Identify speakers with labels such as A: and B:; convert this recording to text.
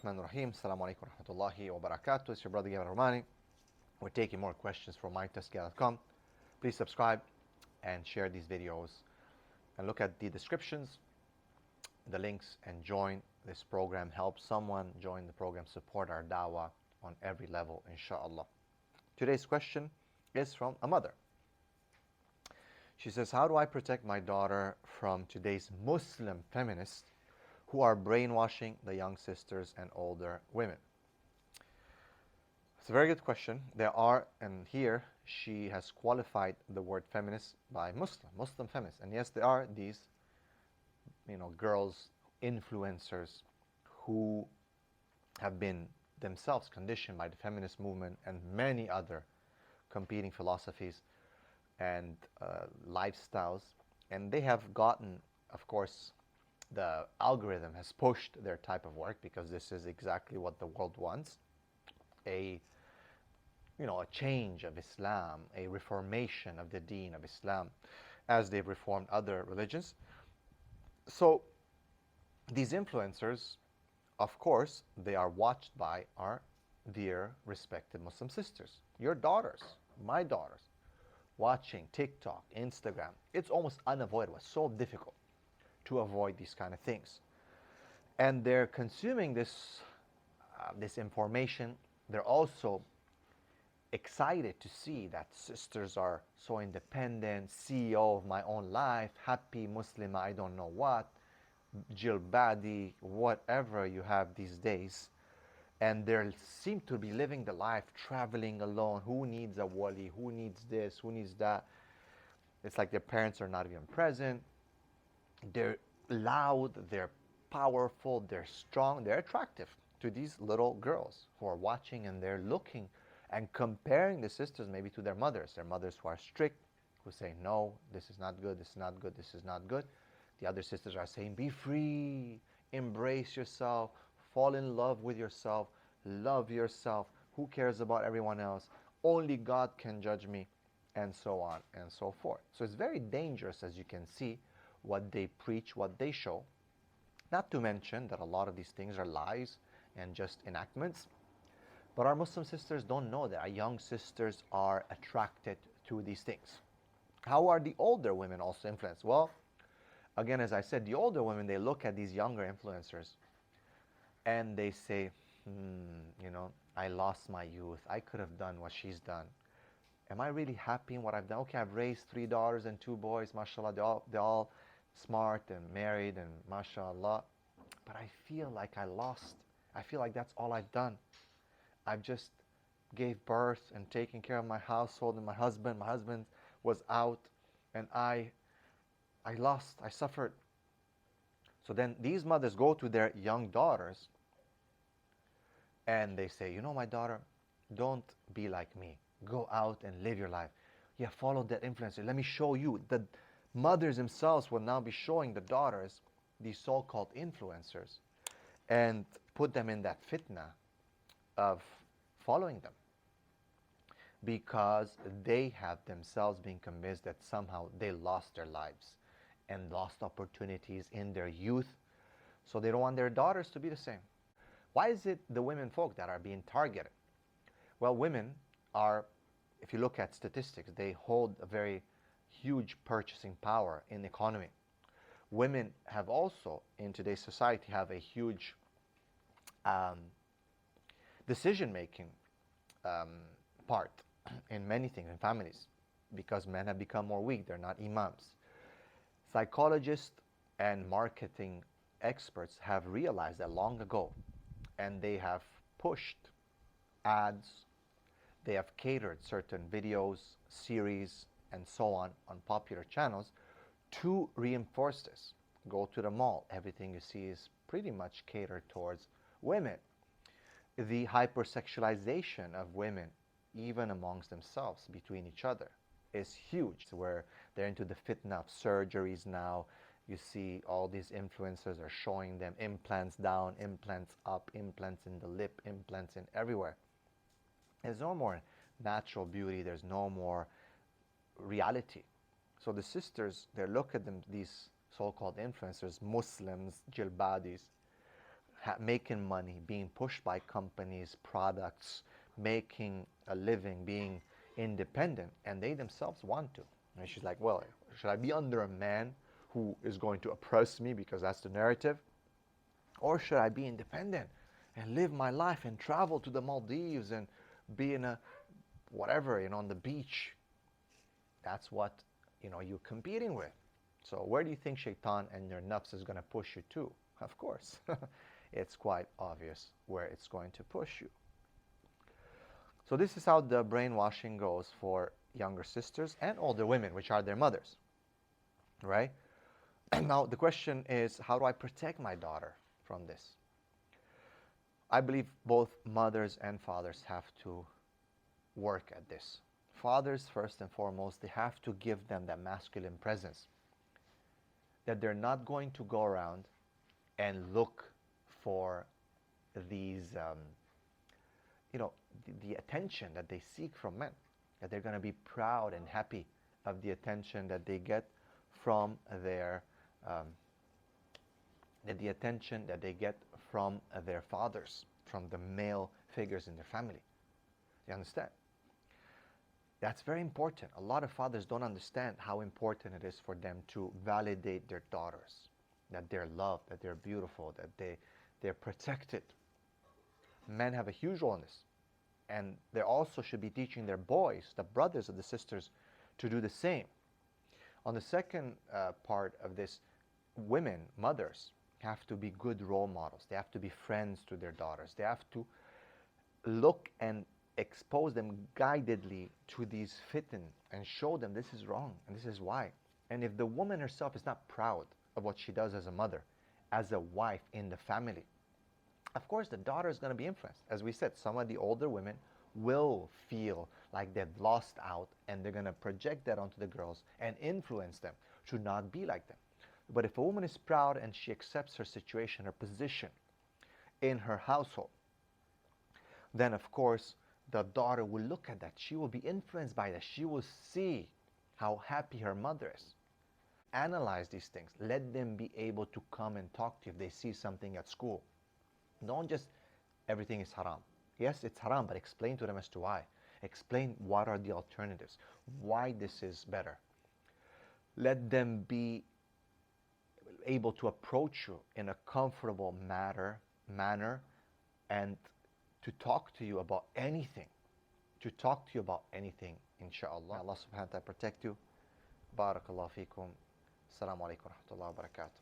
A: Rahman Rahim. Assalamu alaikum wa rahmatullahi wa barakatuh. It's your brother Gavin Romani. We're taking more questions from mytaskia.com. Please subscribe and share these videos and look at the descriptions, the links, and join this program. Help someone join the program, support our dawah on every level, inshallah. Today's question is from a mother. She says, how do I protect my daughter from today's Muslim feminists who are brainwashing the young sisters and older women? It's a very good question. There are, and here she has qualified the word feminist by Muslim feminists. And yes, there are these, girls, influencers who have been themselves conditioned by the feminist movement and many other competing philosophies and lifestyles. And they have gotten, of course, the algorithm has pushed their type of work because this is exactly what the world wants. A change of Islam, a reformation of the deen of Islam, as they've reformed other religions. So these influencers, of course, they are watched by our dear respected Muslim sisters. Your daughters, my daughters, watching TikTok, Instagram. It's almost unavoidable. It's so difficult to avoid these kind of things. And they're consuming this information. They're also excited to see that sisters are so independent, CEO of my own life, happy Muslim, I don't know what, jilbadi, whatever you have these days. And they seem to be living the life, traveling alone. Who needs a wali? Who needs this? Who needs that? It's like their parents are not even present. They're loud, they're powerful, they're strong, they're attractive to these little girls who are watching, and they're looking and comparing the sisters maybe to their mothers who are strict, who say, no, this is not good, this is not good, this is not good. The other sisters are saying, be free, embrace yourself, fall in love with yourself, love yourself, who cares about everyone else, only God can judge me, and so on and so forth. So it's very dangerous, as you can see, what they preach, what they show. Not to mention that a lot of these things are lies and just enactments. But our Muslim sisters don't know that our young sisters are attracted to these things. How are the older women also influenced? Well, again, as I said, the older women, they look at these younger influencers and they say, I lost my youth. I could have done what she's done. Am I really happy in what I've done? Okay, I've raised 3 daughters and 2 boys, mashallah, they're all smart and married and mashallah. But I feel like I lost. I feel like that's all I've done. I've just gave birth and taken care of my household and my husband. My husband was out and I lost, I suffered. So then these mothers go to their young daughters and they say, my daughter, don't be like me. Go out and live your life. Yeah, follow that influencer. Let me show you. The mothers themselves will now be showing the daughters, these so-called influencers, and put them in that fitna of following them, because they have themselves been convinced that somehow they lost their lives and lost opportunities in their youth, so they don't want their daughters to be the same. Why is it the women folk that are being targeted? Well, women are, if you look at statistics, they hold a very huge purchasing power in the economy. Women have also, in today's society, have a huge decision-making part in many things, in families, because men have become more weak. They're not imams. Psychologists and marketing experts have realized that long ago, and they have pushed ads, they have catered certain videos, series, and so on popular channels to reinforce this. Go to the mall, everything you see is pretty much catered towards women. The hypersexualization of women, even amongst themselves, between each other, is huge, where they're into the fitna of surgeries now. You see all these influencers are showing them implants down, implants up, implants in the lip, implants in everywhere. There's no more natural beauty, there's no more reality. So the sisters, they look at them, these so-called influencers, Muslims, jilbadis, making money, being pushed by companies, products, making a living, being independent, and they themselves want to. And she's like, well, should I be under a man who is going to oppress me because that's the narrative? Or should I be independent and live my life and travel to the Maldives and be in a whatever, on the beach? That's what, you're competing with. So where do you think shaitan and your nafs is going to push you to? Of course, it's quite obvious where it's going to push you. So this is how the brainwashing goes for younger sisters and older women, which are their mothers, right? And now the question is, how do I protect my daughter from this? I believe both mothers and fathers have to work at this. Fathers, first and foremost, they have to give them that masculine presence, that they're not going to go around and look for these, the attention that they seek from men, that they're going to be proud and happy of the attention that they get from their fathers, from the male figures in their family. You understand? That's very important. A lot of fathers don't understand how important it is for them to validate their daughters, that they're loved, that they're beautiful, that they're protected. Men have a huge role in this. And they also should be teaching their boys, the brothers of the sisters, to do the same. On the second part of this, women, mothers, have to be good role models. They have to be friends to their daughters. They have to look and expose them guidedly to these fitan and show them this is wrong and this is why. And if the woman herself is not proud of what she does as a mother, as a wife in the family, of course the daughter is going to be influenced. As we said, some of the older women will feel like they've lost out, and they're going to project that onto the girls and influence them to not be like them. But if a woman is proud and she accepts her situation, her position in her household, then of course the daughter will look at that. She will be influenced by that. She will see how happy her mother is. Analyze these things. Let them be able to come and talk to you if they see something at school. Don't just, everything is haram. Yes, it's haram, but explain to them as to why. Explain what are the alternatives, why this is better. Let them be able to approach you in a comfortable manner and to talk to you about anything. Inshallah. Allah subhanahu wa ta'ala protect you. Barakallahu feekum. Assalamu alaikum wa rahmatullahi wa barakatuh.